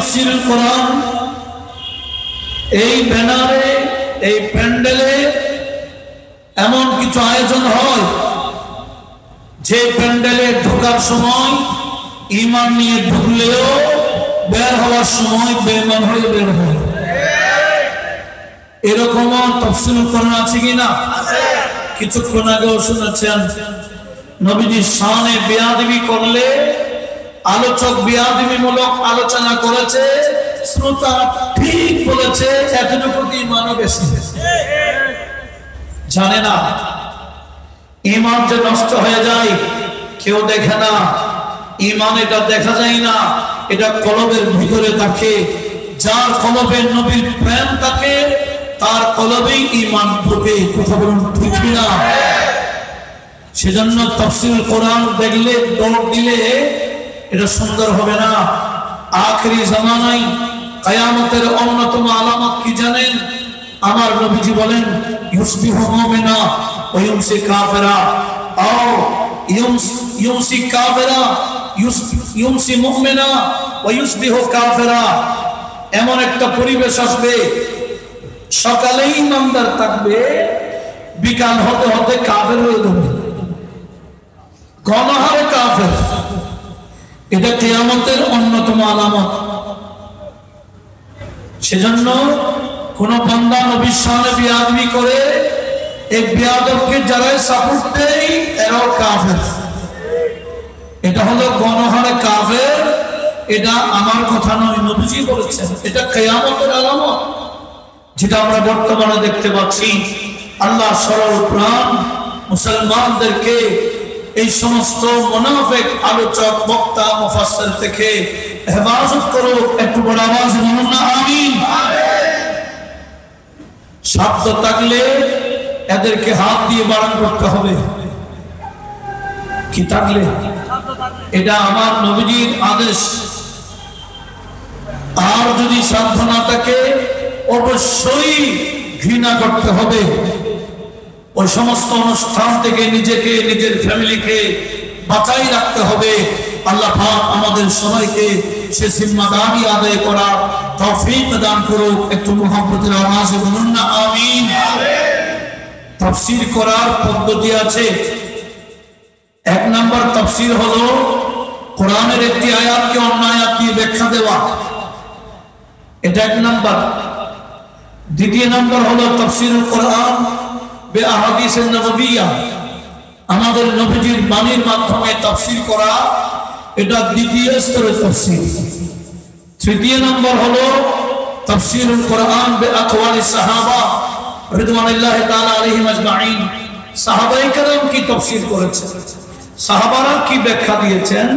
তাফসীরুল কোরআন এই ব্যানারে এই প্যান্ডেলে এমন কিছু আয়োজন হয় যে প্যান্ডেলে ঢোকার সময় ঈমান নিয়ে ঢুকলেও বের হওয়ার সময় বেঈমান হয়ে বের হয়। এরকম তাফসীরুল কোরআন আছে কিনা? আছে। কিছুক্ষণ আগেও শুনেছেন নবীজির শানে বেয়াদবি করলে আলোচক বেয়াদবিমূলক আলোচনা করেছে, শ্রোতা ঠিক বলেছে, এতটুকু ঈমানও বেশি। জানে না ঈমান যে নষ্ট হয়ে যায় কেউ দেখে না। ঈমান এটা দেখা যায় না, এটা কলবের ভিতরে থাকে। যার কলবে নবীর প্রেম থাকে তার কলবেই ঈমান ঢোকে। কথা বলুন ঠিক না? সেজন্য তাফসীরুল কোরআন দেখলে দৌড় দিলে এটা সুন্দর হবে না। আখেরি জামানায় কিয়ামতের অন্যতম আলামত কি জানেন? আমার নবীজি বলেন ইউসবিহু মুমিনা ওয়া ইউমসি কাফিরা, আও ইউমসি কাফিরা ইউমসি মুমিনা ওয়া ইউসবিহু কাফিরা। এমন একটা পরিবেশ আসবে, সকালে ইমানদার থাকবে, বিকাল হতে হতে কাফের হয়ে যাবে, গণহারে কাফের। এটা কিয়ামতের অন্যতম আলামত। সেজন্য কোন বান্দা নবীর শানে বেয়াদবি করে, এই বেয়াদবকে যারা সাপোর্ট দেয় এরাও কাফের। এটা হলো গণহারে কাফের। এটা আমার কথা নয়, নবীজি বলেছেন। এটা কিয়ামতের আলামত, যেটা আমরা বর্তমানে দেখতে পাচ্ছি। আল্লাহ সরল প্রাণ মুসলমানদেরকে এই সমস্ত মুনাফিক আলোচক বক্তা মুফাসসির থেকে হেফাজত করুক। একটু বড় আওয়াজে বলুন না আমিন। শব্দ থাকলে এদেরকে হাত দিয়ে বারণ করতে হবে। কি থাকলে? এটা আমার নবীজির আদেশ। আর যদি সাধ্য না থাকে অবশ্যই ঘৃণা করতে হবে। ওই সমস্ত অনুষ্ঠান থেকে নিজেকে, নিজের ফ্যামিলিকে বাঁচাই রাখতে হবে। আল্লাহ পাক আমাদের সবাইকে সে জিম্মাদারি আদায় করার তৌফিক দান করুক। একটু মুহাব্বতের আওয়াজে বলুন না আমিন। তাফসীর করার পদ্ধতি আছে। এক নাম্বার তাফসীর হলো কোরআনের একটি আয়াতকে অন্য আয়াত দিয়ে ব্যাখ্যা দেওয়া, এটা এক নাম্বার। দ্বিতীয় নাম্বার হলো তাফসীরুল কোরআন বে আহাদিস নববিয়্যা, আমাদের নবীজির বাণীর মাধ্যমে তাফসীর করা, এটা দ্বিতীয় স্তরের তাফসীর। তৃতীয় নম্বর হলো তাফসীরুল কোরআন বে আকওয়ালিস সাহাবা রিদওয়ানুল্লাহি তাআলা আলাইহিম আজমাইন। সাহাবায়ে কেরাম কি তাফসীর করেছেন, সাহাবারা কি ব্যাখ্যা দিয়েছেন,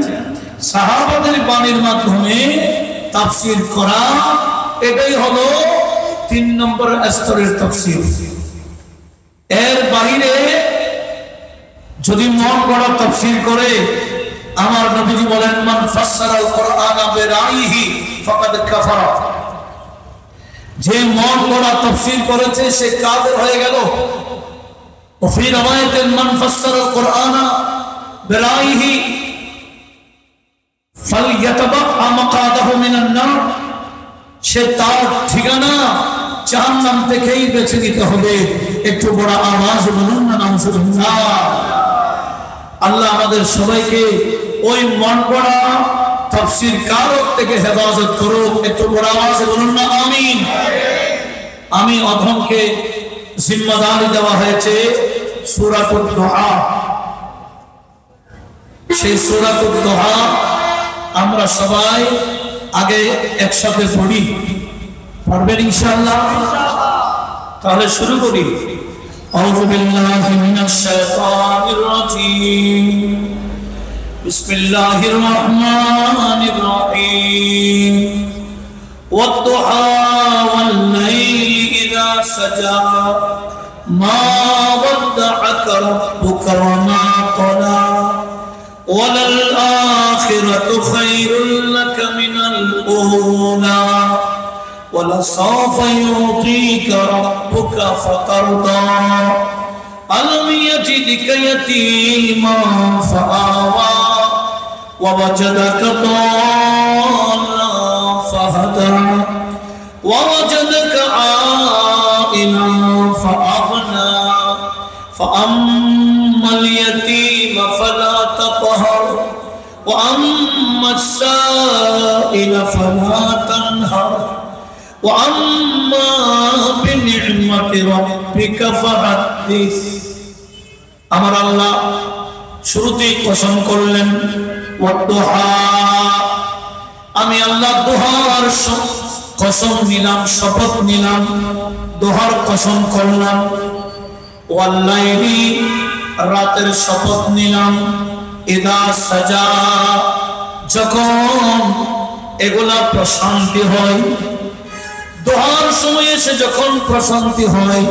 সাহাবাদের বাণীর মাধ্যমে তাফসীর করা, এটাই হলো তিন নম্বর স্তরের তাফসীর। এর বাইরে যদি মন গড়া তাফসীর করে, আমার নবীজি বলেন মান ফাসসারাল কোরআনা বিরাইহি ফাকাদ কাফারা, যে মন গড়া তাফসীর করেছে সে কাফের হয়ে গেল। ওফি রাওয়ায়াতিন মান ফাসসারাল কোরআনা বিরাইহি ফালইয়াতাবাআ মাকাদাহু মিনান নার, সে তার ঠিকানা জাহান্নাম থেকেই বেছে নিতে হবে। একটু বড় আওয়াজ বলুন না নাউজুবিল্লাহ। আল্লাহ আমাদের সবাইকে ওই মন গড়া তাফসীর কারক থেকে হেফাজত করুক। একটু বড় আওয়াজে বলুন না আমিন। আমি অধমকে জিম্মাদারি দেওয়া হয়েছে সূরাতুদ দুহা। সেই সূরাতুদ দুহা আমরা সবাই আগে একসাথে পড়ি, পারবেন ইনশাআল্লাহ? তাহলে শুরু করি। আউযু বিল্লাহি মিনাশ শাইতানির রাজীম। বিসমিল্লাহির রাহমানির রাহিম। ওয়াদ-দুহা ওয়াল-লাইলি ইযা সাজা মা ওয়াদ্দা'আকা রাব্বুকা ওয়া মা ক্বালা ওয়ালাল আখিরাতু খায়রুল লাকা মিনাল উলা ولسوف يعطيك ربك فترضى ألم يجدك يتيما فآوى ووجدك ضالا فهدى فهدى ووجدك عائلا فأغنى فأما اليتيم فلا تقهر وأما السائل فلا تنهر وأما بنعمة ربك فحدث আমার আল্লাহ শুরুতেই কসম করলেন ওয়াদুহা, আমি আল্লাহ দোহার কসম নিলাম, শপথ নিলাম, দোহার কসম করলাম। ওয়াল্লাইলি, রাতের শপথ নিলাম। ইদা সাজা, যখন এগুলা প্রশান্তি হয়, দোহার সময় এসে যখন প্রশান্তি হয়,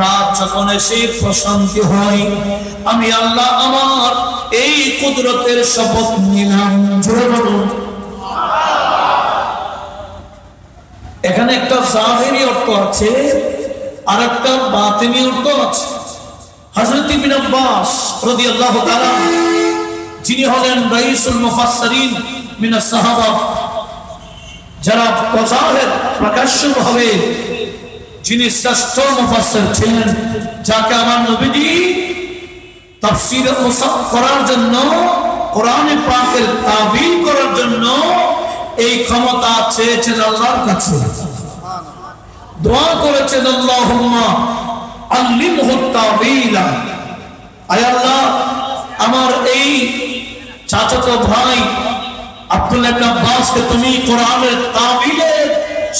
রাত যখন এসে প্রশান্তি হয়, আমি আল্লাহ আমার এই কুদরতের শপথ নিলাম। জোরে বলুন। এখানে একটা জাহিরি অর্থ আছে আর একটা বাতিনি অর্থ আছে। হযরত ইবনে আব্বাস রাদিয়াল্লাহু তাআলা, যিনি হলেন রাইসুল মুফাসসিরিন মিনাস সাহাবা, যারা প্রজাহের প্রকাশ্যভাবে যিনি শ্রেষ্ঠ মুফাসসির ছিলেন, যাকে আমার নবীজি তাফসীর করার জন্য, কোরআনে পাকের তাবিল করার জন্য এই ক্ষমতা চেয়েছেন আল্লাহর কাছে, দোয়া করেছেন আল্লাহুম্মা আল্লিমহু তাবিলা। আয় আল্লাহ, আমার এই চাচাতো ভাই আব্দুল্লাহ ইবনে আব্বাসকে তুমি কোরআনের তাবিলের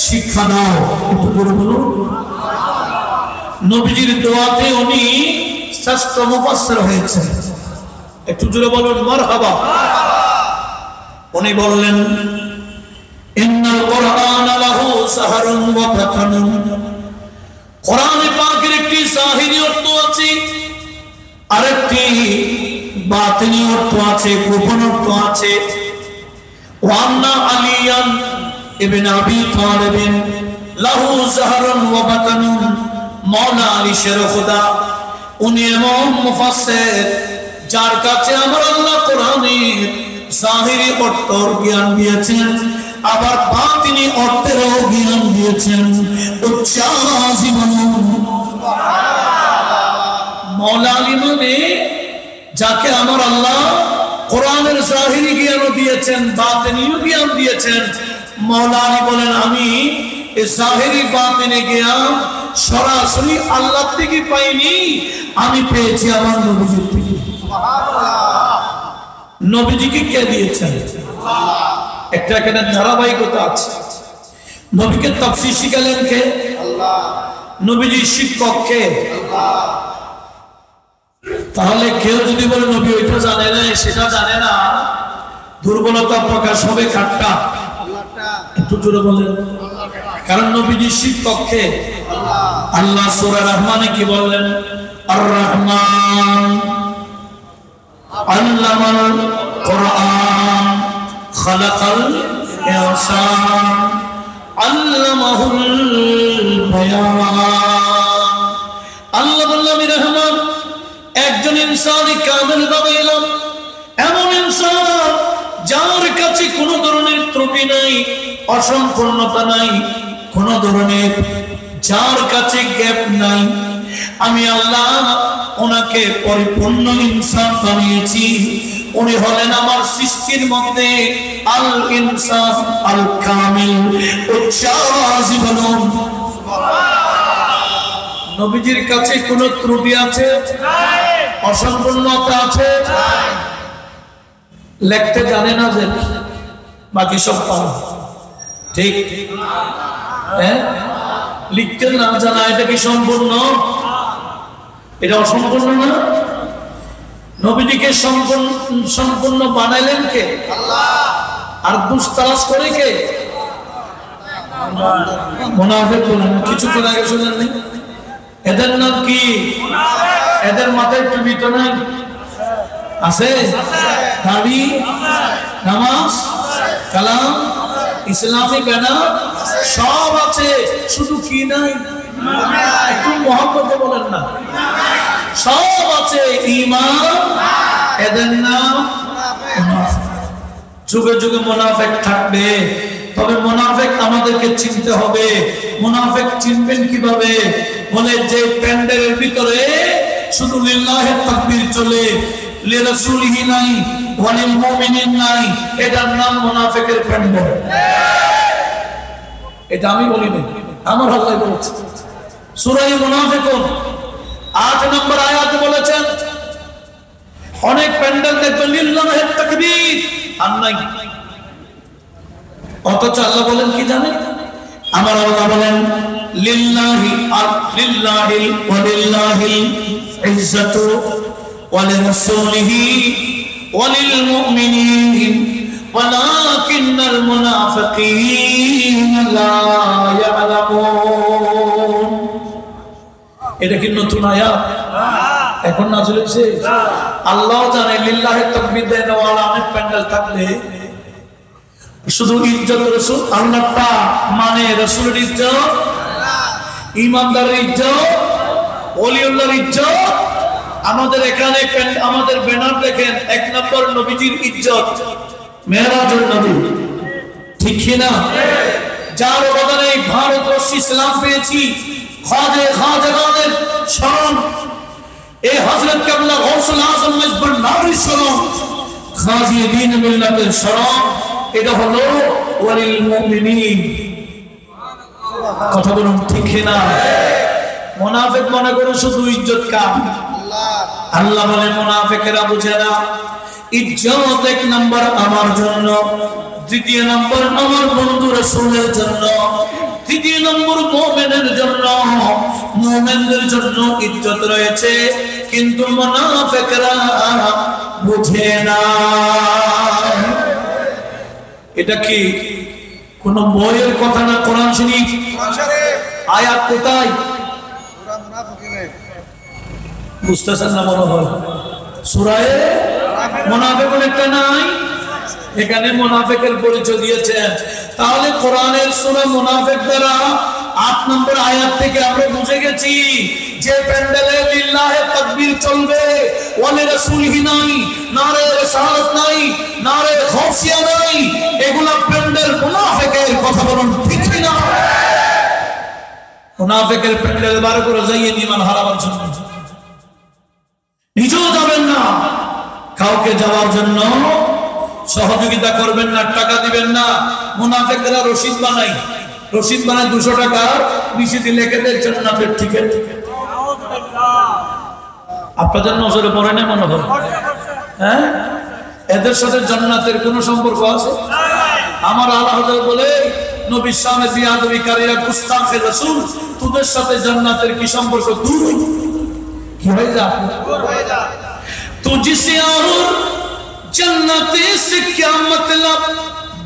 শিক্ষা দাও। একটু বলে বলুন। নবীজির দোয়াতে উনি শ্রেষ্ঠ মুফাসসির হয়েছে। একটু জোরে বলুন মারহাবা। উনি বললেন ইন্নাল কুরআনা লাহু সাহরুন ওয়া বাতানুন, কোরআনে পাকের একটি জাহিরি অর্থ আছে, আরেকটি বাতিনি অর্থ আছে, গোপন অর্থ আছে। ওয়ান্না আলিয়ান ইবনে আবি তালিব লাহু সাহরুন ওয়া বাতানুন, মাওলা আলী শের খুদা, উনি এমন মুফাসসির যার কাছে আমার আল্লাহ কোরআনের জাহিরি অর্থের জ্ঞান দিয়েছেন, আবার বাতিনি অর্থেরও জ্ঞান দিয়েছেন। উচ্চাসি বলুন সুবহানাল্লাহ। মাওলা আলী মানে যাকে আমার আল্লাহ কোরআনের জাহিরি জ্ঞানও দিয়েছেন, বাতিনিও জ্ঞান দিয়েছেন। মাওলা আলী বলেন আমি এই জাহিরি বাতিনি জ্ঞান সরাসরি আল্লাহ থেকে পাইনি, আমি পেয়েছি আমার নবীজির থেকে। নবীজিকে কে দিয়েছেন? একটা এখানে ধারাবাহিকতা আছে। নবীকে তাফসীর শিখালেন কে? আল্লাহ। নবীজির শিক্ষক কে? আল্লাহ। তাহলে কেউ যদি বলে নবী ওইটা জানে না, সেটা জানে না, দুর্বলতা প্রকাশ হবে কাটটা। একটু জোরে বলেন। কারণ নবীজির শিক্ষক কে? আল্লাহ। আল্লাহ সূরা রহমানে কি বললেন? আর রহমান আল্লামাল কুরআন খালাকাল ইনসান আল্লামাহুল বায়ান। আল্লাহ বললেন আমি রহমান, একজন ইনসানই কামেল বানাইলাম, এমন ইনসান যার কাছে কোনো ধরনের ত্রুটি নাই, অসম্পূর্ণতা নাই, কোনো ধরনের যার কাছে গ্যাপ নাই। আমি আল্লাহ ওনাকে পরিপূর্ণ ইনসান বানিয়েছি। উনি হলেন আমার সৃষ্টির মধ্যে আল ইনসান আল কামিল। উচ্চাসি বলুন সুবহানাল্লাহ। নবীজির কাছে কোনো ত্রুটি আছে? নাই। অসম্পূর্ণতা আছে? নাই। লিখতে জানে না যে, বাকি সব পারে। ঠিক? হ্যাঁ, লিখতে না জানা এটা কি সম্পূর্ণ? এটা অসম্পূর্ণ না? নবীজিকে সম্পূর্ণ বানাইলেন কে? আল্লাহ। আর দুস্তারাজ করে কে? মুনাফিক বলেন। কিছুক্ষণ আগে শুনলেন না? এদের নাম কি? এদের মাথায় টুপি তো নাই? আছে? দাড়ি, নামাজ, কালাম, ইসলামিক ব্যানার সব আছে, শুধু কি নাই? একটু মহব্বতে বলেন না। সব আছে, ঈমান। এদের নাম মুনাফিক। যুগে যুগে মুনাফিক থাকবে, তবে মুনাফিক আমাদেরকে চিনতে হবে। মুনাফিক চিনবেন কিভাবে? বলে যে প্যান্ডেলের ভিতরে শুধু লিল্লাহি তাকবীর চলে, লিরাসূলিহি নাই, ওয়ালিল মুমিনিন নাই, এটার নাম মুনাফিকের প্যান্ডেল। এটা আমি বলিনি, আমার আল্লাহ বলেছে। সূরা মুনাফিকুন 8 নম্বর আয়াতে বলেছেন অনেক প্যান্ডেল দেখবেন লিল্লাহি তাকবীর আর নাই, অথচ আল্লাহ বলেন কি জানেন? আমার আল্লাহ বলেন লিল্লাহি লিল্লাহিল ওয়া লিল্লাহিল ইজ্জাতু ওয়া লিরাসূলিহি ওয়া লিল মুমিনিন ওয়ালাকিন্নাল মুনাফিকিনা লা ইয়ালামুন। এটা কি নতুন আয়াত? এখন নাযিল হয়েছে? আল্লাহ জানে লিল্লাহি তাকবীর দেন ওয়ালা অনেক প্যান্ডেল থাকলে শুধু ইজ্জত রাসূল আল্লাহটা মানে রাসূলের ইজ্জত, ঈমানদারের ইজ্জত, ওলিউল্লাহর ইজ্জত। আমাদের এখানে আমাদের ব্যানার দেখেন 1 নম্বর নবীজির ইজ্জত, মেরাজুন নবী, ঠিক কি না? যার অবদানে ভারতবর্ষ ইসলাম পেয়েছি, খাজাগানের শরণ, এই হযরত কিবলা গৌসুল আযম মেজবান নারী শরণ, খাজি দ্বীন মিল্লাতের শরণ, এটা হলো ওয়ালিল মুমিনিন। কথা বলুন ঠিক কি না? মুনাফিক মনে করে শুধু ইজ্জত কাম, আল্লাহ বলে মুনাফিকেরা বুঝে না ইজ্জত 1 নম্বর আমার জন্য, 2 নম্বর আমার বন্ধু রাসূলের জন্য, 3 নম্বর মুমিনের জন্য। মুমিনদের জন্য ইজ্জত রয়েছে, কিন্তু মুনাফিকরা বুঝে না। এটা কি কোন বইয়ের কথা না? কোরআন শরীফ আয়াত কোথায়? বুঝতেছেন না মনে হয়? সূরা মুনাফিকুন একটা নাই, এখানে মুনাফিকের পরিচয় দিয়েছেন। তাহলে কোরআনের সূরা মুনাফিক দ্বারা 8 নম্বর আয়াত থেকে আমরা বুঝে গেছি যে প্যান্ডেলে লিল্লাহি তাকবীর চলবে, ওয়ালি রাসূলিহি নাই, নারে রিসালাত নাই, নারে গাউসিয়া নাই, এগুলা প্যান্ডেল মুনাফিকের। কথা বলুন ঠিক কি না? মুনাফিকের প্যান্ডেল বার করে যাইয়ে ঈমান হারাবার জন্য নিজেও যাবেন না, কাউকে যাওয়ার জন্য সহযোগিতা করবেন না, টাকা দিবেন না। মুনাফিকরা রশিদ বানায় 200 টাকা নিচে লিখে দেয় জান্নাতের টিকিট। আপনাদের নজরে পড়ে না মনে হয়? হ্যাঁ, এদের সাথে জান্নাতের কোনো সম্পর্ক আছে? আমার আল্লাহ বলে নবীর সামনে বিয়াদবি কারিয়া গুস্তাখে রাসূল, তোদের সাথে জান্নাতের কি সম্পর্ক? দূর কি হয়ে যা तुझसे और जन्नत से क्या मतलब,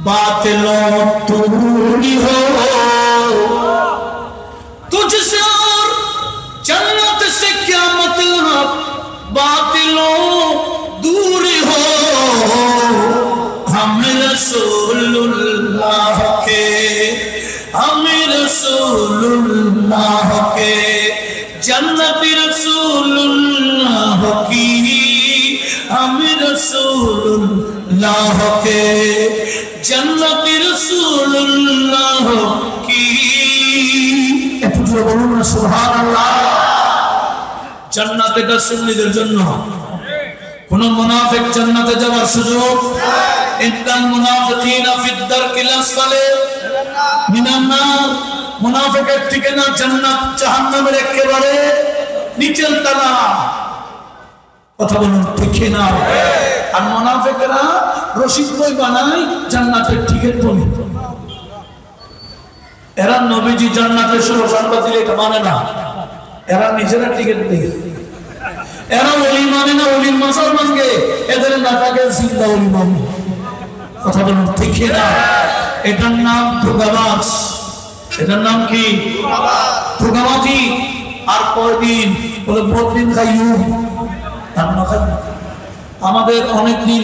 बातिलों दूरी हो। तुझसे और जन्नत से क्या मतलब, बातिलों दूरी हो। हम रसूलुल्लाह के, हम रसूलुल्लाह के, जन्नत रसूलुल्लाह की, हम रसूलुल्लाह के, जन्नत रसूलुल्लाह की। একটু জোরে বলুন না সুবহানাল্লাহ। জান্নাত এটা সুন্নিদের জন্য, কোন মুনাফিক জান্নাতে যাওয়ার সুযোগ? ইন্নাল মুনাফিকিনা ফিদ দারকিল আসফালি মিনান নার। মুনাফিকের ঠিকানা জান্নাত জাহান্নামের একেবারে নিচের তলা। কথা বলুন ঠিক না? আর মুনাফিকরা রশিদ বই বানায় জান্নাতের টিকিট বলে। এরা নবীজি জান্নাতের সুসংবাদ দিলে এটা মানে না, এরা নিজেরা টিকিট দেয়। এরা ওলি মানে না, ওলির মাসাল মানগে, এদের নাটাকে জিন্দা ওলি মানে। কথা বলুন ঠিক না? এটার নাম ধোঁকাবাজ। এটার নাম কি? ধোঁকাবাজি। আর পরদিন বলে বহুদিন খাইও, আমাদের অনেকদিন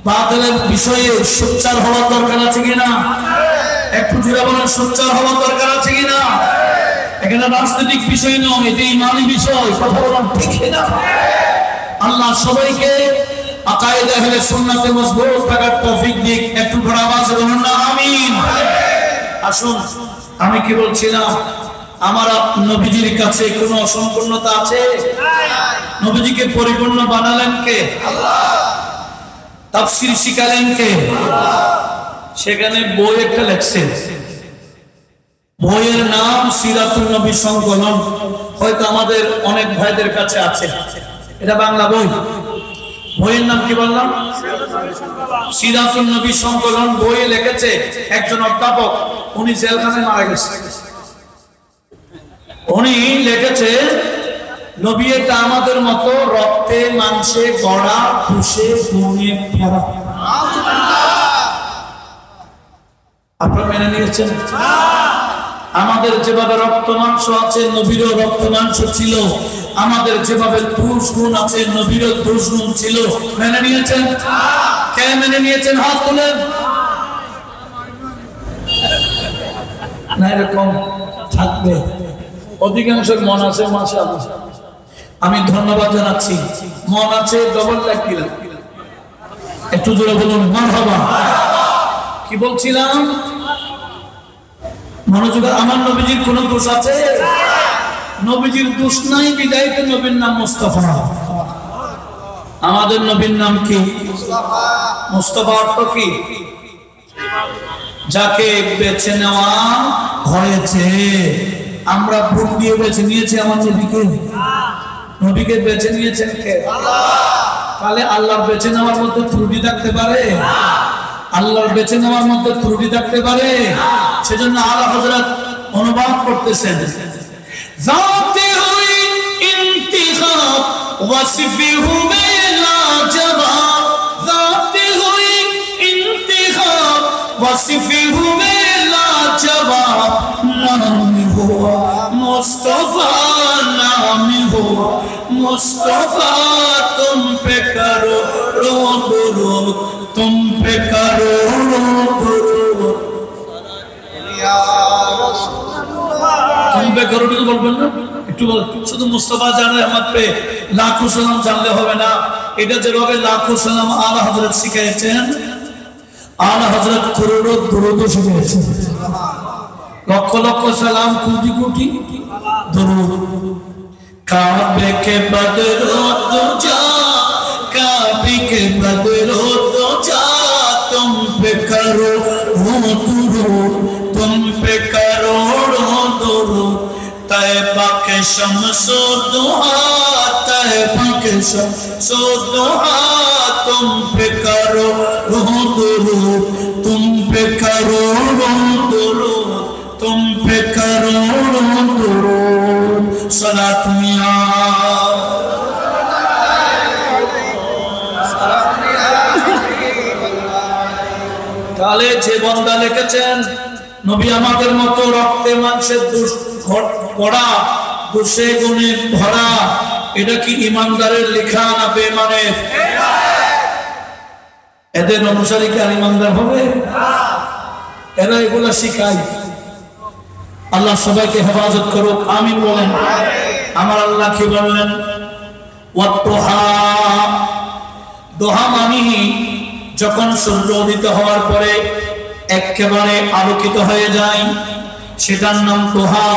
বাতিলের বিষয়ে সোচ্চার হওয়ার দরকার আছে কিনা? একটু জোরে বলেন, সোচ্চার হওয়ার দরকার আছে কিনা? এখানে রাজনৈতিক বিষয় নয়, এটা ইমানি বিষয়। কথা বলুন ঠিক না? আল্লাহ সবাইকে আকায়েদে আহলে সুন্নাতে মজবুত থাকার তৌফিক দিক। একটু বড় আওয়াজে বলুন না আমিন। আসুন, আমি কি বলছিলাম, আমার নবীজির কাছে কোনো অসম্পূর্ণতা আছে? নবীজিকে পরিপূর্ণ বানালেন কে? তাফসীর শিখালেন কে? সেখানে বই একটা লেখছেন, বইয়ের নাম সিরাতুন নবী সংকলন। হয়তো আমাদের অনেক ভাইদের কাছে আছে, এটা বাংলা বই। বইয়ের নাম কি বললাম? সিরাতুন নবী সংকলন। বই লিখেছে একজন অধ্যাপক, উনি জেলখানায় মারা গেছে। উনি লিখেছে নবী এটা আমাদের মতো রক্তে মাংসে গড়া, খুশে গুণে ভরা। আপনারা মেনে নিয়েছেন? আমাদের যেভাবে রক্ত মাংস আছে, নবীরও রক্ত মাংস ছিল। আমাদের যেভাবে দোষ গুণ আছে, নবীরও দোষ গুণ ছিল। মেনে নিয়েছেন? কে মেনে নিয়েছেন? হাত তোলেন। না, এরকম থাকবে। অধিকাংশের মন আছে, মাশাআল্লাহ। আমি ধন্যবাদ জানাচ্ছি। মন আছে, ডবল লাইক দিলাম। একটু জোরে বলুন মারহাবা। কি বলছিলাম? মনোযোগ। আমার নবীজির কোন দোষ আছে? নবীজির দোষ নাই, বিদায় তো নবীর নাম মুস্তাফা। আমাদের নবীর নাম কি? মুস্তাফা। অর্থ কি? যাকে বেছে নেওয়া হয়েছে। আমরা ভোট দিয়ে বেছে নিয়েছি আমার নবীকে। নবীকে বেছে নিয়েছেন কে? তাহলে আল্লাহর বেছে নেওয়ার মধ্যে ত্রুটি থাকতে পারে? আল্লাহর বেছে নেওয়ার মধ্যে ত্রুটি থাকতে পারে? সেজন্য আলা হযরত অনুবাদ করতেছেন, জাতে হুই ইন্তিখাব ওয়াসফি হুমে লা জবাব, জাতে হুই ইন্তিখাব ওয়াসফি হুমে লা জবাব, নাম হুয়া মুস্তাফা, नाम हुआ मुस्तफा, तुम पे करो दुरूद, तुम पे करो दुरूद, या रसूलुल्लाह। तुम पे करो दुरूद বলবেন না? একটু বল। শুধু মুস্তাফা জানে আমার পে লাখো সালাম জানলে হবে না। এটা যেভাবে লাখো সালাম আলা হযরত শিখিয়েছেন, আলা হযরত করোড় দুরূদ শিখিয়েছেন। লক্ষ লক্ষ সালাম, কোটি কোটি दुरूद। काबे के बदरो दुजा, काबे के बदरो दुजा, तुम पे करो दुरूद, तुम पे करोड़ों दुरूद। तैबा के शम्सो दुहा, तैबा के शम्सो दुहा, तुम पे करो दुरूद, तुम पे करोड़ों दुरूद, तुम पे करोड़ों दुरूद। सलात मिया তাহলে যে বান্দা লিখেছেন নবী আমাদের মতো রক্তে মাংসের দোষ গড়া, দোষে গুণে ভরা, এটা কি ইমানদারের লেখা না বেঈমানের? এদের অনুসারী কি আর ইমানদার হবে? এরা এগুলা শিখায়। আল্লাহ সবাইকে হেফাজত করুক, আমিন বলেন। আমার আল্লাহ কি বললেন? ওয়াত্তুহা, দোহা মানি যখন সূর্য উদিত হওয়ার পরে একেবারে আলোকিত হয়ে যায়, সেটার নাম দোহা।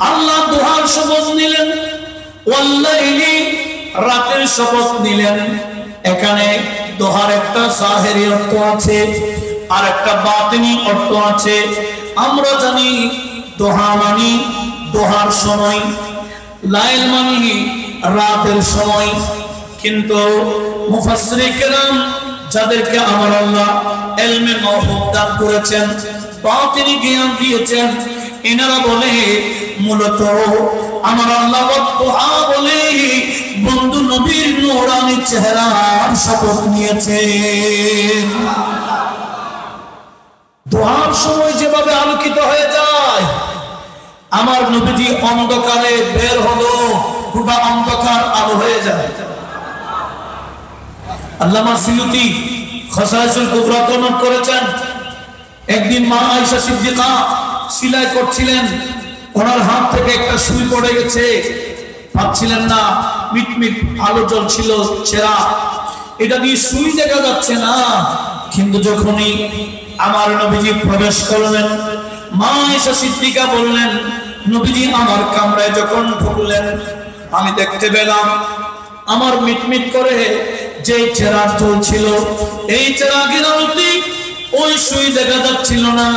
আল্লাহ দোহার শপথ নিলেন, ওয়াল্লাইলি, রাতের শপথ নিলেন। এখানে দোহার একটা জাহেরি অর্থ আছে আর একটা বাতিনি অর্থ আছে। আমরা জানি দোহা মানি দোহার সময়, লাইল মানি রাতের সময়। কিন্তু মুফাসসিরে কেরাম যাদেরকে আমার আল্লাহ ইলমে মাওহুব দান করেছেন, বাতিনি জ্ঞান দিয়েছেন, এনারা বলে মূলত আমার আল্লাহ দোহা বলে বন্ধু নবীর নূরানি চেহারার শপথ নিয়েছেন। দোহার সময় যেভাবে আলোকিত হয়ে যায়, আমার নবীজি অন্ধকারে বের হলো, গোটা অন্ধকার আলো হয়ে যায়। আল্লামা সিয়ুতি খাসাইসুল কুবরা নোট করেছেন, একদিন মা আয়েশা সিদ্দিকা সিলাই করছিলেন, ওনার হাত থেকে একটা সুই পড়ে গেছে, পাচ্ছিলেন না, মিটমিট আলো জ্বলছিল ছেঁড়া, এটা দিয়ে সুই দেখা যাচ্ছে না। কিন্তু যখনই আমার নবীজি প্রবেশ করলেন, মা আয়েশা সিদ্দিকা বললেন, নবীজি আমার কামরায় যখন ঢুকলেন আমি দেখতে পেলাম আমার মিটমিট করে যে চেরাগ জ্বলছিল, এই চেরাগের আলোতে ওই সুই দেখা যাচ্ছিল না,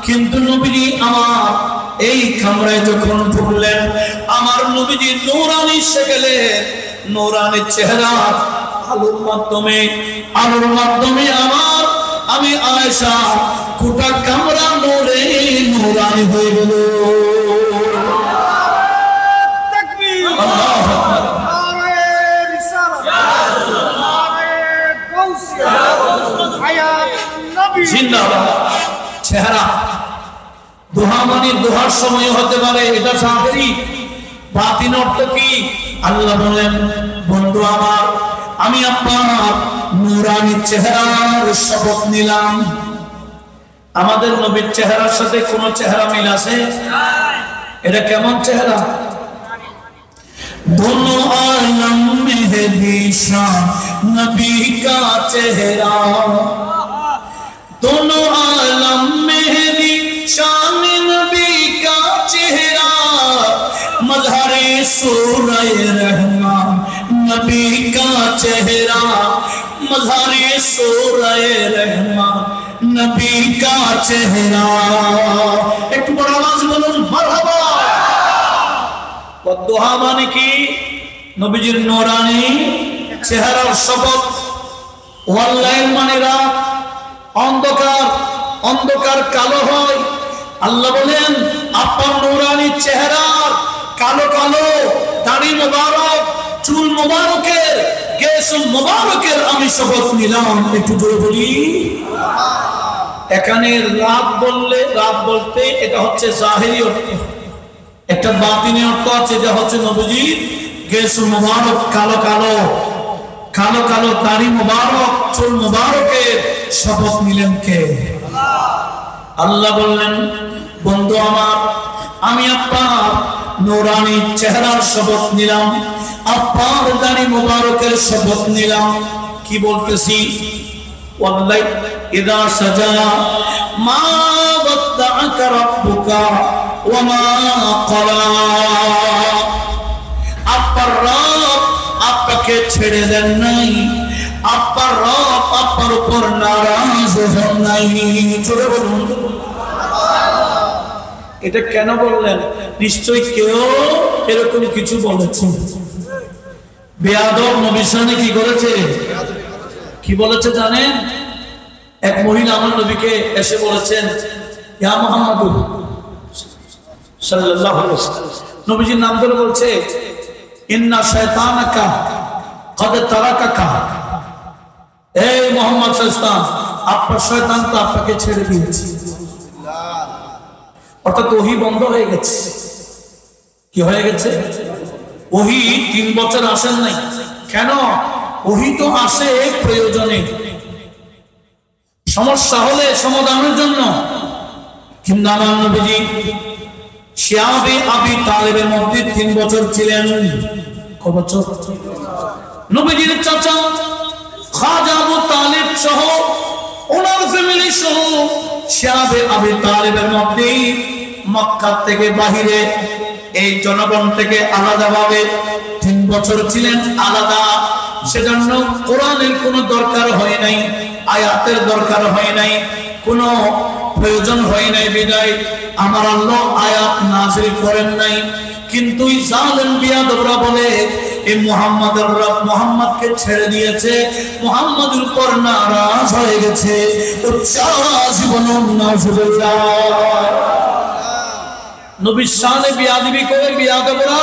কিন্তু নবীজি আমার এই কামরায় যখন ঢুকলেন আমার নবীজি নূরানি শেকেলে নূরানি চেহারা আলোর মাধ্যমে আমি আয়েশা গোটা কামরা নূরে নূরানি হয়ে গেল। আল্লাহু আকবার। জিন্দাবাদ। চেহারা দোহা মানে দোহার সময় হতে পারে, এটা জাহেরি। বাতিন অর্থ কি? আল্লাহ বলেন, বন্ধু আমার আমি আপনার নূরানি চেহারার শপথ নিলাম। আমাদের নবীর চেহারার সাথে কোন চেহারা মিল আছে? এটা কেমন চেহারা? दोनों आलम में है निशान नबी का चेहरा, दोनों आलम में है निशान नबी का चेहरा, मज़हरे सूरह रहमान नबी का चेहरा, मज़हरे सूरह रहमान नबी का चेहरा। एक बड़ा आवाज बोलूं मरहबा। दोहा माने की नबीजिर नूरानी চেহারার শপথ। ওয়াল্লাইল মানে রাত, অন্ধকার কালো হয়। আল্লাহ বলেন আপনার নূরানি চেহারার কালো দাড়ি মোবারক, চুল মোবারকের, কেশ মোবারকের আমি শপথ নিলাম। একটু জোরে বলি। এখানে রাত বলতে এটা হচ্ছে জাহিরি অর্থ, একটা বাতিনি অর্থ আছে, যা হচ্ছে নবীজির কেশ মোবারক কালো দাড়ি মোবারক, চুল মোবারকের শপথ নিলেন কে? আল্লাহ বললেন, বন্ধু আমার আমি আপনার নূরানি চেহারার শপথ নিলাম, আপনার দাড়ি মোবারকের শপথ নিলাম। কি বলতেছি? ওয়াল্লাহি ইযা সাজা মা ওয়াদ্দাআকা রাব্বুকা ওয়া মা ক্বালা। আপনার রব আপনাকে ছেড়ে দেন নাই, আপনার রব আপনার উপর নারাজ হন নাই। জোরে বলুন। এটা কেন বললেন? নিশ্চয় কেউ এরকম কিছু বলেছে। বেয়াদব নবীর সামনে কি করেছে? কি বলেছে জানেন? এক মহিলা আমার নবীকে এসে বলেছেন, ইয়া মুহাম্মাদু সাল্লাল্লাহু আলাইহি ওয়াসাল্লাম, নবীজির নাম ধরে বলছে, ইন্না শায়তানাকা কদ তারাকাকা। এই মুহাম্মদ সাল্লাল্লাহু আলাইহি ওয়াসাল্লাম, আপনার শয়তান তো আপনাকে ছেড়ে দিয়েছে। অর্থাৎ ওহী বন্ধ হয়ে গেছে। কি হয়ে গেছে? ওহী 3 বছর আসেন নাই। কেন? ওহী তো আসে প্রয়োজনে, সমস্যা হলে সমাধানের জন্য। কিন্তু আমার নবীজি শিয়াবে আবি তালেবের মধ্যে 3 বছর ছিলেন। কত বছর? নবীজির চাচা খাজা আবু তালেব সহ ওনার ফ্যামিলি সহ শিয়াবে আবি তালেবের মধ্যে মক্কা থেকে বাহিরে এই জনগণ থেকে আলাদাভাবে 3 বছর ছিলেন আলাদা। সেজন্য কোরআনের কোনো দরকার হয় নাই, আয়াতের দরকার হয় নাই, কোনো প্রয়োজন হয় নাই। বিদায় আমার আল্লাহ আয়াত নাযিল করেন নাই। কিন্তু এই জালেম বিয়াদবরা বলে এই মুহাম্মাদের রব মুহাম্মদকে ছেড়ে দিয়েছে, মুহাম্মাদের উপর নারাজ হয়ে গেছে। নবীর শানে বিয়াদবি করে বিয়াদবরা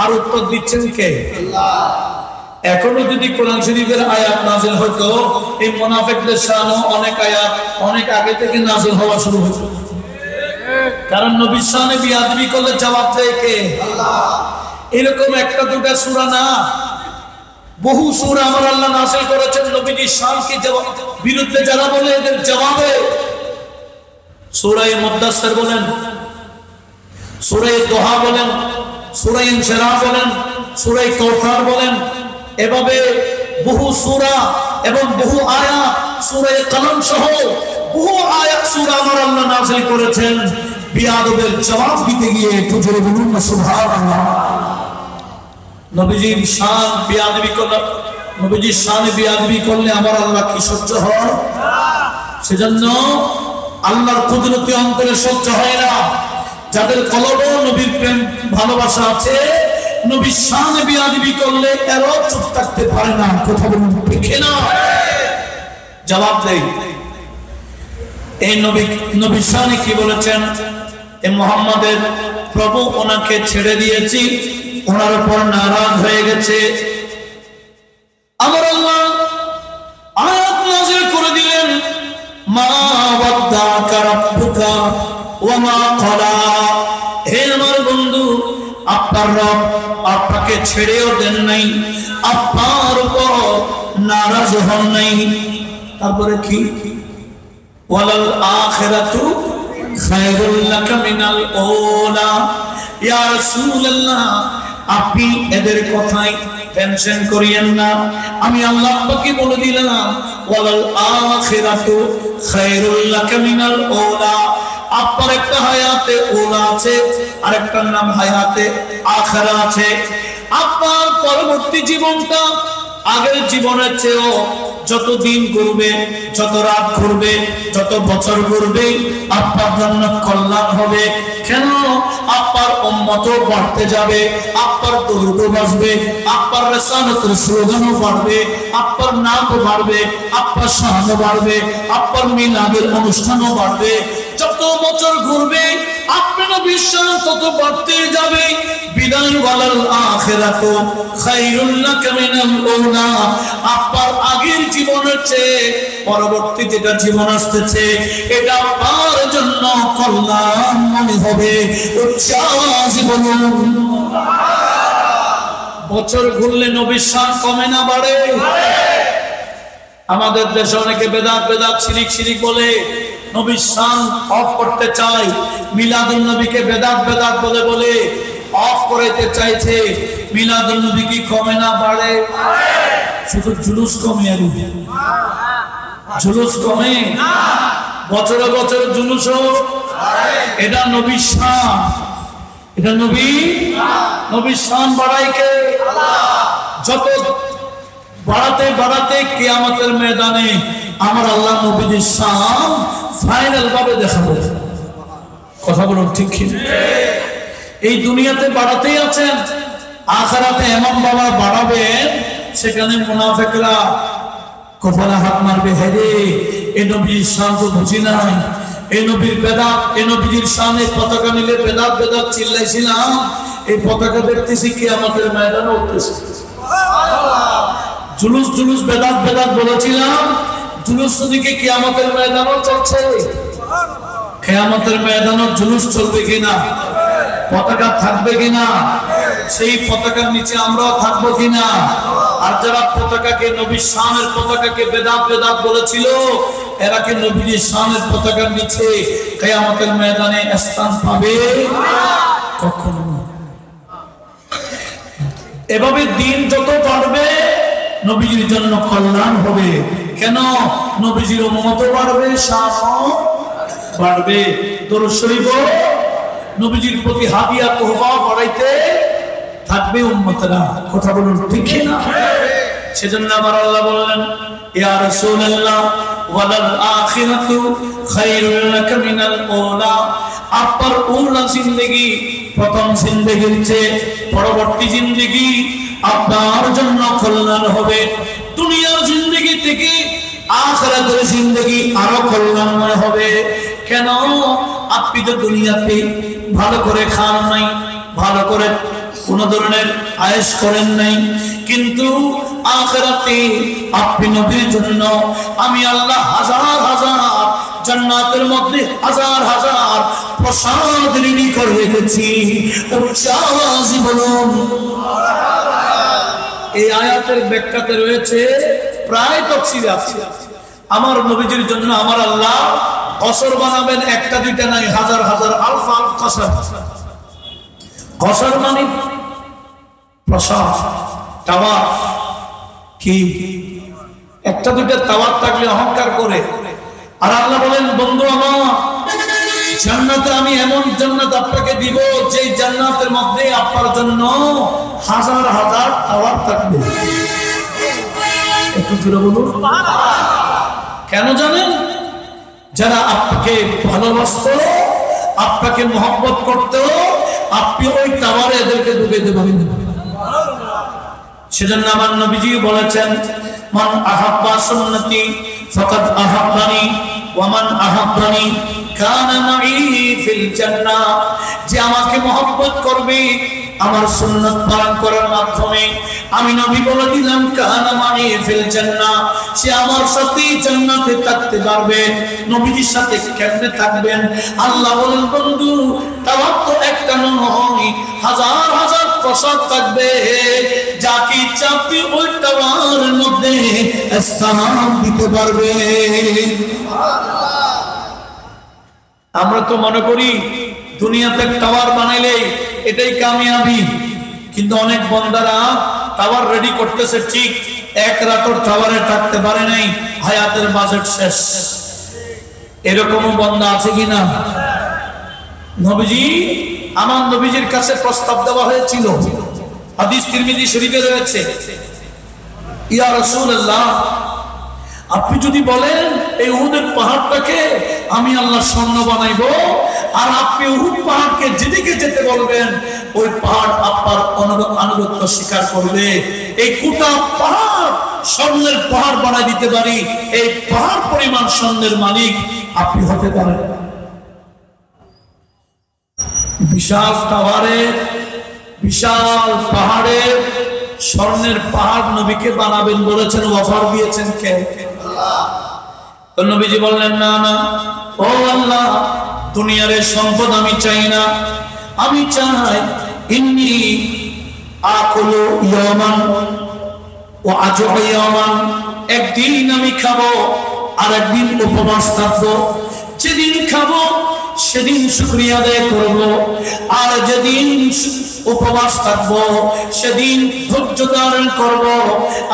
আর উত্তর দিচ্ছেন কে? আল্লাহ। এখনো যদি কোরআন শরীফের আয়াত নাযিল হতো, এই মুনাফিকদের শানও অনেক আয়াত অনেক আগে থেকে নাযিল হওয়া শুরু হতো। কারণ নবীর শানে বিয়াদবি করলে জবাব দেয় কে? আল্লাহ। এরকম একটা দুটা সূরা না, বহু সূরা আমার আল্লাহ নাযিল করেছেন নবীর শানকে বিরুদ্ধে যারা বলে এদের জবাবে। সূরা মুদ্দাসসির বলেন, সূরা দোহা বলেন, সূরা ইনশিরাহ বলেন, সূরা কাউসার বলেন, এভাবে বহু সূরা এবং বহু আয়াত, সূরা কলম সহ বহু আয়াত সূরা আমার আল্লাহ নাযিল করেছেন বিয়াদবের জবাব দিতে গিয়ে। একটু জোরে বলুন না সুবহানাল্লাহ। নবীজির শান বিয়াদবি করলে, নবীজির শানে বিয়াদবি করলে আমার আল্লাহ কি সহ্য হয়? সেজন্য আল্লাহর কুদরতি অন্তরে সহ্য হয় না। যাদের কলবে নবীর প্রেম ভালোবাসা আছে, নবীর শানে বিয়াদবি করলে এরও চুপ থাকতে পারে না। কথা বলুন ঠিক না? জবাব দেই, এই নবীর শানে কি বলেছেন? এই মুহাম্মাদের প্রভু ওনাকে ছেড়ে দিয়েছি, ওনার উপর নারাজ হয়ে গেছে। আমার আল্লাহ আয়াত নাযিল করে দিলেন, মা ওয়াদ্দাকা রাব্বুকা ওয়া মা ক্বালা। হে আমার বন্ধু, আপনার রব আপনাকে ছেড়েও দেন নাই, আপনার উপর নারাজ হন নাই। তারপরে কি? ওয়ালাল আখিরাতু খায়রুল লাকা মিনাল উলা। ইয়া রাসূলুল্লাহ, আপনি এদের কথাই টেনশন করিয়েন না, আমি আল্লাহ আপনাকে বলে দিলাম ওয়ালাল আখিরাতু খায়রুল লাকা মিনাল উলা। আপনার একটা হায়াতে উলা আছে, আরেকটার নাম হায়াতে আখিরা আছে। আপনার পরবর্তী জীবনটা আগের জীবনের চেয়েও যত দিন ঘুরবে, যত রাত ঘুরবে, যত বছর ঘুরবে, আপনার জন্য কল্যাণ হবে। কেন? আপনার উম্মত বাড়তে যাবে, আপনার দরুদ বাড়বে, আপনার রিসালাতের স্লোগানও বাড়বে, আপনার নামও বাড়বে, আপনার শানও বাড়বে, আপনার মিলাদের অনুষ্ঠানও বাড়বে। যত বছর ঘুরবে আপনার বিশ্বাস তত বাড়তে যাবে। বিদায় ওয়ালাল আখিরাতু খায়রুল লাকা মিনাল উলা। আপনার আগের জীবনের চেয়ে পরবর্তী যেটা জীবন আসতেছে এটা আপনার জন্য কল্যাণময় হবে। উচ্ছ্বাস বলুন। বছর ঘুরলে নবীর শান কমে না বাড়ে? আমাদের দেশে অনেকে বেদাত বেদাত শিরিক শিরিক বলে নবীর শান অফ করতে চায়, মিলাদুন নবীকে বেদাত বেদাত বলে বলে অফ করতে চাইছে। মিলাদুন নবী কি কমে না বাড়ে? শুধু জুলুস কমে, আর জুলুস কমে। বছরে বছর জুলুস, এটা নবীর শান, এটা নবীর শান বাড়ায় কে? যত বাড়াতে বাড়াতে কিয়ামতের ময়দানে আমার আল্লাহ নবীর শান ফাইনাল ভাবে দেখাবো। কথা বলুন ঠিক কি? এই দুনিয়াতে বাড়াতেই আছেন, আখিরাতে এমন বাবা বাড়াবেন সেখানে মুনাফিকরা কপালে হাত মারবে, হে রে এই নবীর শান তো বুঝি নাই, এই নবীর বেদাত, এই নবীর শানে পতাকা নিলে বেদাত বেদাত চিল্লাইছিলাম, এই পতাকা দেখতেছি কিয়ামতের ময়দানে উঠতেছে। জুলুস জুলুস বেদাত বেদাত বলেছিলাম, জুলুস দিকে কিয়ামতের ময়দানও চলছে। কিয়ামতের ময়দানও জুলুস চলবে কিনা, পতাকা থাকবে কিনা, সেই পতাকার নিচে আমরাও থাকবো কিনা? আর যারা পতাকাকে নবীর শানের পতাকাকে বেদাত বেদাত বলেছিল, এরা কি নবীর শানের পতাকার নিচে কিয়ামতের ময়দানে স্থান পাবে? কখনো না। এভাবে দিন যত বাড়বে নবীজির জন্য কল্যাণ হবে। কেন? নবীজির উম্মত বাড়বে, শানও বাড়বে। দরুদ শরীফ নবীজির প্রতি হাদিয়া তোহফা বাড়াইতে থাকবে উম্মতরা। কথা বলুন ঠিক না? সেজন্য আমার আল্লাহ বললেন, ইয়া রাসূলুল্লাহ ওয়ালাল আখিরাতু খায়রুল লাকা মিনাল উলা। আপনার উলা জিন্দেগি প্রথম জিন্দেগির চেয়ে পরবর্তী জিন্দেগি আপনার জন্য কল্যাণ হবে। দুনিয়ার জিন্দেগি থেকে আখিরাতের জিন্দেগি আরো কল্যাণময় হবে। কেন? আপনি তো দুনিয়াতে ভালো করে খান নাই, ভালো করে কোন ধরনের আয়েশ করেন নাই, কিন্তু আখিরাতে আপনি নবীর জন্য আমি আল্লাহ হাজার হাজার জান্নাতের মধ্যে হাজার হাজার প্রসাদ রেডি করে রেখেছি। উচ্চাস বলুন। এই আয়াতের ব্যাখ্যাতে রয়েছে প্রায় তফসির আছে। আমার নবীজির জন্য আমার আল্লাহ কসর বানাবেন, একটা দুইটা নাই, হাজার হাজার আলফ আলফ কসর। কসর মানে প্রসাদ, তাওয়াফ। কি একটা দুইটা তাওয়াফ থাকলে অহংকার করে, আর আল্লাহ বলেন, বন্ধু আমার, জান্নাতে আমি এমন জান্নাত আপনাকে দিব যে জান্নাতের মধ্যে আপনার জন্য হাজার হাজার টাওয়ার থাকবে। একটু জোরে বলুন। কেন জানেন? যারা আপনাকে ভালোবাসতো, আপনাকে মহব্বত করতো, আপনি ওই টাওয়ারে এদেরকে ঢুকে দেবেন। সেজন্য আমার নবীজি বলেছেন, মান আহাব্বা সুন্নতি ফাকাদ আহাব্বানি ওয়া মান আহাব্বানি কানা মাই ফিল জান্নাহ। যে আমাকে মহব্বত করবে আমার সুন্নাত পালন করার মাধ্যমে, আমি নবী বলে দিলাম, কানা মাই ফিল জান্নাহ, সে আমার সাথে জান্নাতে থাকতে পারবে। নবীজির সাথে কেমনে থাকবেন? আল্লাহ বলেন, বন্ধু, টাওয়ার তো একটা নয়, হাজার হাজার প্রসাদ থাকবে। যাকে ইচ্ছা আপনি ওই টাওয়ারের মধ্যে স্থান দিতে পারবে। আমরা তো মনে করি দুনিয়াতে টাওয়ার বানাইলে এটাই কামিয়াবি, কিন্তু অনেক বান্দারা টাওয়ার রেডি করতেছে, ঠিক এক রাতর টাওয়ারে থাকতে পারে নাই, হায়াতের বাজেট শেষ। এরকমও বান্দা আছে কিনা? নবীজি, আমার নবীজির কাছে প্রস্তাব দেওয়া হয়েছিল, হাদিস তিরমিজি শরীফে রয়েছে, ইয়া রাসূলুল্লাহ, আপনি যদি বলেন এই উহুদের পাহাড়টাকে আমি আল্লাহ স্বর্ণ বানাইবো, আর আপনি উহুদ পাহাড়কে যেদিকে যেতে বলবেন ওই পাহাড় আপনার আনুগত্য স্বীকার করবে, এই গোটা পাহাড় স্বর্ণের পাহাড় বানাই দিতে পারি, এই পাহাড় পরিমাণ স্বর্ণের মালিক আপনি হতে পারেন। বিশাল টাওয়ারের, বিশাল পাহাড়ের, স্বর্ণের পাহাড় নবীকে বানাবেন বলেছেন, অফার দিয়েছেন কে? তো নবীজি বললেন, না না, ও আল্লাহ, দুনিয়ার সম্পদ আমি চাই না, আমি চাই ইন্নী আকুলু ইয়ামান ওয়া আজউ ইয়ামান, একদিন আমি খাবো আর একদিন উপবাস থাকবো। যেদিন খাবো সেদিন শুকরিয়া আদায় করব, আর যেদিন উপবাস থাকবো সেদিন ধৈর্য ধারণ করব।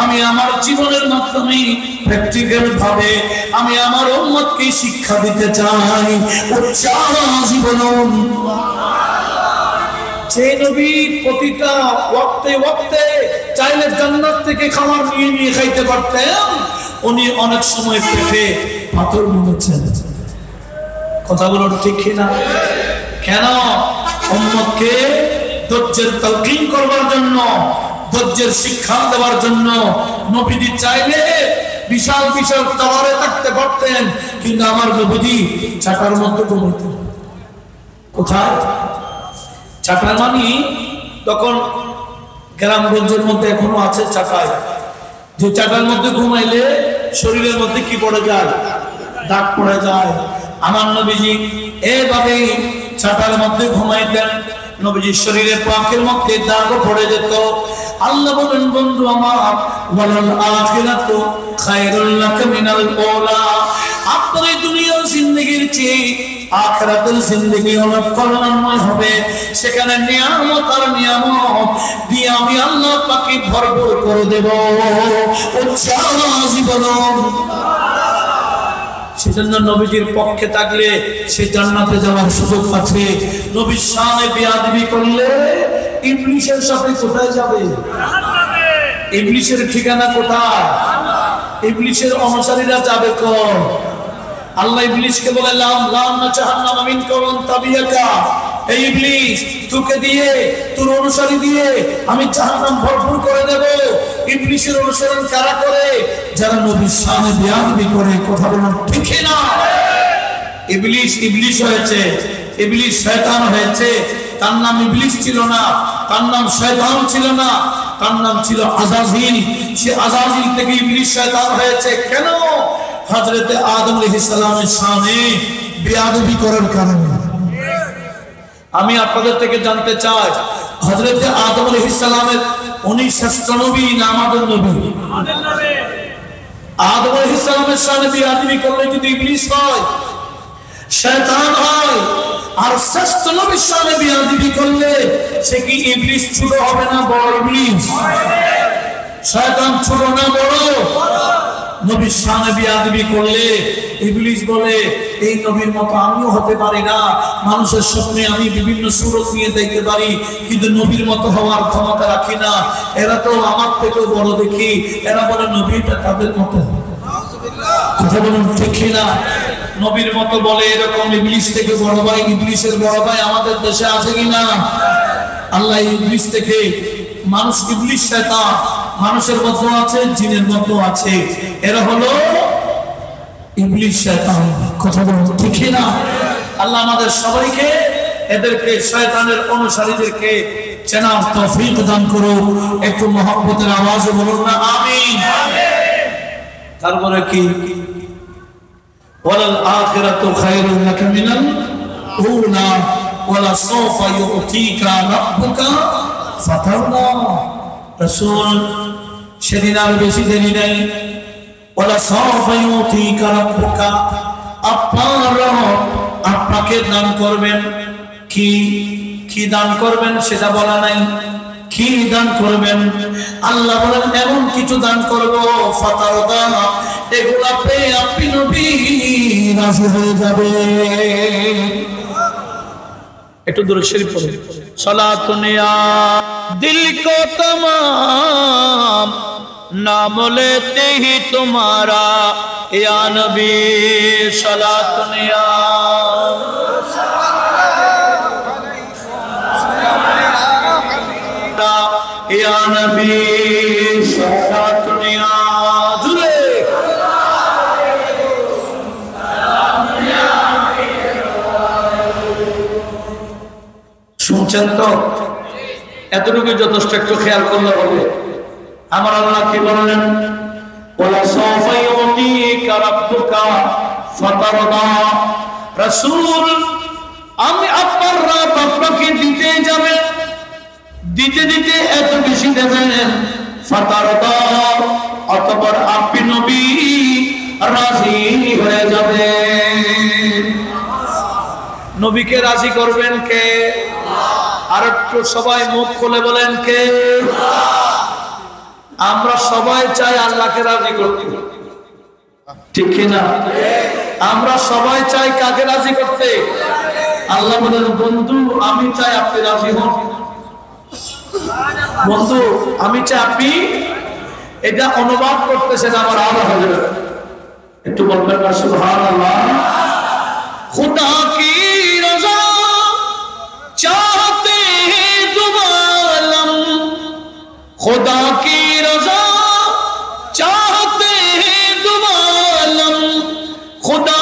আমি আমার জীবনের মাধ্যমে প্র্যাকটিক্যাল ভাবে আমি আমার উম্মতকে শিক্ষা দিতে চাই। জীবন যে নবী প্রতিটা ওয়াক্তে ওয়াক্তে চাইলে জান্নাত থেকে খাবার নিয়ে নিয়ে খাইতে পারতেন, উনি অনেক সময় পেটে পাথর নিয়েছেন। কথাগুলো ঠিক কিনা? কেন? উম্মতকে ধৈর্যের তালকিন করবার জন্য, ধৈর্যের শিক্ষা দেওয়ার জন্য। নবীজি চাইলে বিশাল বিশাল টাওয়ারে থাকতে পারতেন, কিন্তু আমার নবীজি চাটার মধ্যে ঘুমাইতেন। কোথায়? চাটার মানে তখন গ্রামগঞ্জের মধ্যে এখনো আছে চাটাই, যে চাটার মধ্যে ঘুমাইলে শরীরের মধ্যে কি পড়ে যায়? দাগ পড়ে যায়। আমার নবীজি এভাবে চাটার মধ্যে ঘুমাইতেন, নবীজির শরীরে পাকের মধ্যে দাগ পড়ে যেত। আল্লাহ বলেন, বন্ধু আমার, ওয়ালাল আখিরাতু খায়রুল লাকা মিনাল উলা, আপনার এই দুনিয়ার জিন্দেগির চেয়ে আখিরাতের জিন্দেগি অনেক কল্যাণময় হবে। সেখানে নিয়ামত আর নিয়ামত দিয়ে আমি আল্লাহ পাকে ভরপুর করে দেব। জীবন সেজন্য নবীজির পক্ষে থাকলে সে জান্নাতে যাওয়ার সুযোগ আছে। নবীর শানে বেয়াদবি করলে ইবলিসের সাথে কোথায় যাবে? ইবলিসের ঠিকানা কোথায়? ইবলিসের অনুসারীরা যাবে কোন? আল্লাহ ইবলিসকে বলে, লাম জাহান্নাম মিনকা ওয়া তাবিয়াকা, এই ইবলিস, তোকে দিয়ে, তোর অনুসারী দিয়ে আমি জাহান্নাম ভরপুর করে দেব। ইবলিসের অনুসরণ কারা করে? যারা নবীর শানে বেয়াদবি করে। কথা বলুন ঠিক না? ইবলিস ইবলিস হয়েছে, ইবলিস শয়তান হয়েছে। তার নাম ইবলিস ছিল না, তার নাম শয়তান ছিল না, তার নাম ছিল আযাজিল। সে আযাজিল থেকে ইবলিস শয়তান হয়েছে। কেন? হযরত আদম আলাইহিস সালামের শানে বেয়াদবি করার কারণে। আমি আপনাদের থেকে জানতে চাই, হযরত আদম আলাইহিস সালামের উনি শ্রেষ্ঠ নবী না আমাদের নবী? আদম আলাইহিস সালামের শানে বেয়াদবি করলে যদি ইবলিস হয়, শয়তান হয়, আর শ্রেষ্ঠ নবীর শানে বেয়াদবি করলে সে কি ইবলিস ছোট হবে না বড় ইবলিস? শয়তান ছোট না বড়? নবীর সামনে বিয়াদবি করলে ইবলিস বলে এই নবীর মতো আমিও হতে পারি না, মানুষের স্বপ্নে আমি বিভিন্ন সুরত নিয়ে দেখতে পারি, কিন্তু নবীর মতো হওয়ার ক্ষমতা রাখি না, এরা তো আমার থেকেও বড় দেখি, এরা বলে নবীটা তাদের মতো। কথা বলুন ঠিক না? নবীর মতো বলে এরকম ইবলিস থেকে বড় ভাই, ইবলিসের বড় ভাই আমাদের দেশে আছে কিনা? আল্লাহ ইবলিস থেকে, মানুষ ইবলিস শয়তান মানুষের মধ্যে আছে, জিনের মধ্যে আছে, এরা হলো ইবলিস শয়তান। কথা বলুন ঠিক না? আল্লাহ আমাদের সবাইকে এদেরকে শয়তানের অনুসারীদেরকে চেনার তৌফিক দান করুন। একটু মহব্বতের আওয়াজে বলুন না আমিন। তারপরে কি? ওয়ালাল আখিরাতু খায়রুন লাকা মিনাল উলা ওয়ালা সাওফা ইউতিকা রাব্বুকা ফাতারদা। রাসূল সেদিন আর বেশি দেরি নাই, ওয়ালা সাওফা ইউতিকা রাব্বুকা, আপনার আপনাকে দান করবেন। কি কি দান করবেন সেটা বলা নাই, কি দান করবেন? আল্লাহ বলেন এমন কিছু দান করব, ফাতারদা, এগুলা পেয়ে আপনি নবী রাজি হয়ে যাবে। একটু দুরূদ শরীফ পড়ুন। সালাতুন ইয়া দিল কো তমাম নাম लेते ही तुम्हारा या नबी, सालातुन या या नबी, सालातुन या जुले। শুনছেন তো? এতটুকু যথেষ্ট, একটু খেয়াল করলে হবে। আমার আল্লাহ কি বললেন? ওয়ালা সাওফা ইউতিকা রাব্বুকা ফাতারদা। রাসূল আমি আপনার রব আপনাকে দিতে যাবেন, দিতে দিতে এত বেশি দেবেন, ফাতারদা, অতঃপর আপনি নবী রাজি হয়ে যাবেন। নবীকে রাজি করবেন কে? আর একটু সবাই মুখ খুলে বলেন কে? আমরা সবাই চাই আল্লাহকে রাজি করতে, ঠিক কিনা? আমরা সবাই চাই কাকে রাজি করতে? আল্লাহ বলেন বন্ধু আমি চাই আপনি রাজি হন, বন্ধু আমি চাই আপনি। এটা অনুবাদ করতেছেন আমার আল্লাহ হযরত, একটু বলবেন না সুবহানাল্লাহ। खुदा की रज़ा चाहते हैं तुम आलम, खुदा की रज़ा चाहते हैं तुम आलम, खुदा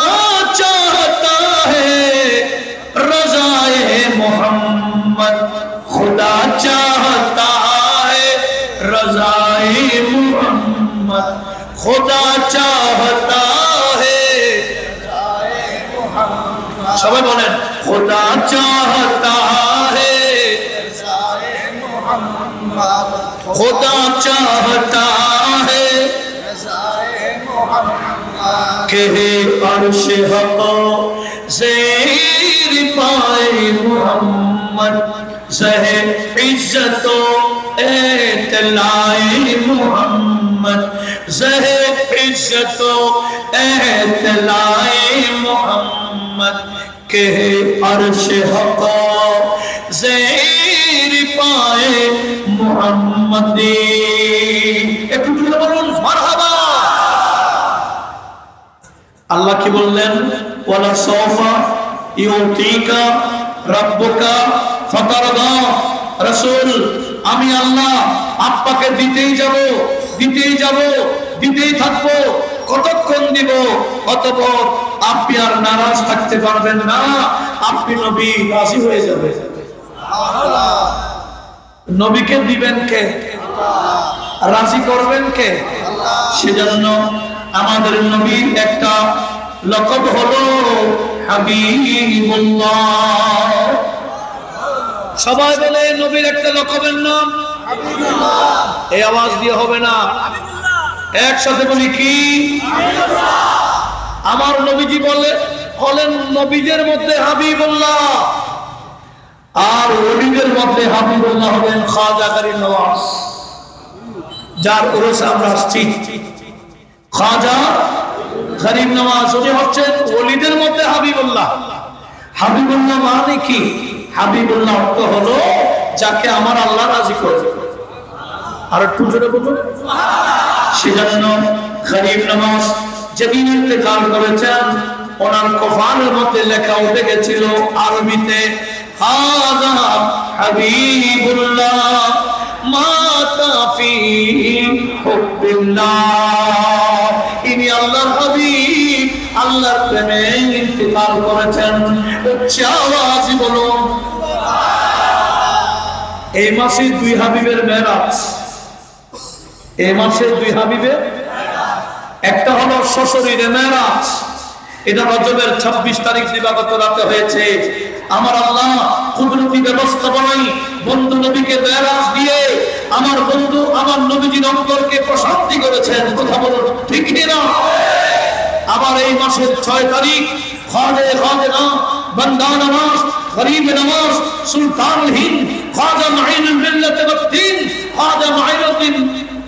चाहता है रज़ाए मोहम्मद, खुदा चाहता है रज़ाए मोहम्मद, खुदा चाहता है। সবাই বলেন खुदा चाहता है, खुदा चाहता है कि अर्श हक़ ज़ेर पाए मोहम्मद, ज़हे इज्जत एतलाए मोहम्मद, ज़हे इज्जत एतलाए मोहम्मद के अर्श हक़ ज़ेर पाए मोहम्मदी। একটু জোরে বলুন মারহাবা। আল্লাহ কি বললেন? ওয়ালা সাওফা ইউতিকা রাব্বুকা ফাতারদা। রাসূল আমি আল্লাহ আপনাকে দিতেই যাব, দিতেই যাব, দিতেই থাকবো। কতক্ষণ দিব? অতঃপর আপনি আর নারাজ থাকতে পারবেন না, আপনি নবী রাজি হয়ে যাবে। নবীকে দিবেন কে? রাজি করবেন কে? সেজন্য আমাদের নবীর একটা লকব হলো হাবিবুল্লাহ। সবাই বলে নবীর একটা লকবের নাম হাবিবুল্লাহ। এই আওয়াজ দিয়ে হবে না, একসাথে বলি কি? আমার নবীজি বলেন নবীদের মধ্যে হাবিবুল্লাহ, আর ওলিদের মধ্যে হাবিবুল্লাহ হবেন খাজা গরিব নওয়াজ, যার উরুস আমরা আসছি। খাজা গরিব নওয়াজ উনি হচ্ছেন ওলিদের মধ্যে হাবিবুল্লাহ। হাবিবুল্লাহ মানে কি? হাবিবুল্লাহ অর্থ হলো যাকে আমার আল্লাহ রাজি করে। আর একটু জোরে বলুন। সেজন্য গরিব নওয়াজ যেদিন ইন্তেকাল করেছেন ওনার কফানের মধ্যে লেখা উঠে গেছিল আরবিতে, হাযা হাবিবুল্লাহ মাতা ফি হুব্বিল্লাহ, ইনি আল্লাহর হাবিব, আল্লাহর প্রেমে ইন্তেকাল করেছেন। উচ্চ আওয়াজে বলুন। এই মাসে দুই হাবিবের মেরাজ, এই মাসে দুই হাবিবের, একটা হলো সশরীরে মেরাজ, এটা রজবের 26 তারিখ দিবাগত রাতে হয়েছে। আমার আল্লাহ কুদরতি ব্যবস্থাপনায় বন্ধু নবীকে মেরাজ দিয়ে আমার বন্ধু আমার নবীজির অন্তরকে প্রশান্তি করেছেন। কথা বলুন ঠিক না? আবার এই মাসের 6 তারিখ খাজে খাজা বান্দা নওয়াজ গরিব নওয়াজ সুলতানুল হিন্দ খাজা মাইনুল মিল্লাত ওয়াদ্দিন খাজা মাইনুদ্দিন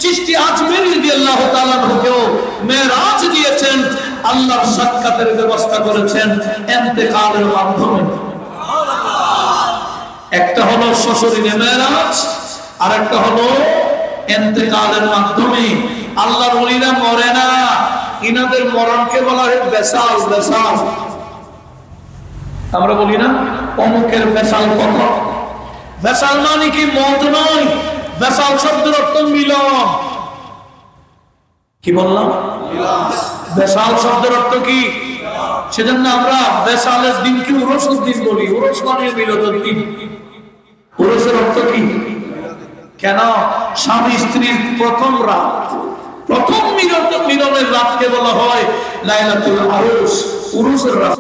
চিশতি আজমিরি রাদিয়াল্লাহু তাআলা আনহুকেও মেরাজ দিয়েছেন, আল্লাহর সাক্ষাতের ব্যবস্থা করেছেন ইন্তেকালের মাধ্যমে। একটা হলো সশরীরে মেরাজ, আর একটা হলো ইন্তেকালের মাধ্যমে। আল্লাহর ওলিরা মরে না, ইনাদের মরণকে বলা হয় বেসাল। বেসাল আমরা বলি না অমুকের বেসাল কত। বেসাল মানে কি? মত নয়। বেসাল শব্দের অর্থ মিলন। কি বললাম? বেসাল শব্দের অর্থ কি? সেজন্য আমরা বেসালের দিনকে উরসের দিন বলি। উরস মানে মিলনের দিন। উরসের অর্থ কি? কেন? স্বামী স্ত্রীর প্রথম রাত, প্রথম মিলনের রাতকে বলা হয় লাইলাতুল আরুস, উরুসের রাত।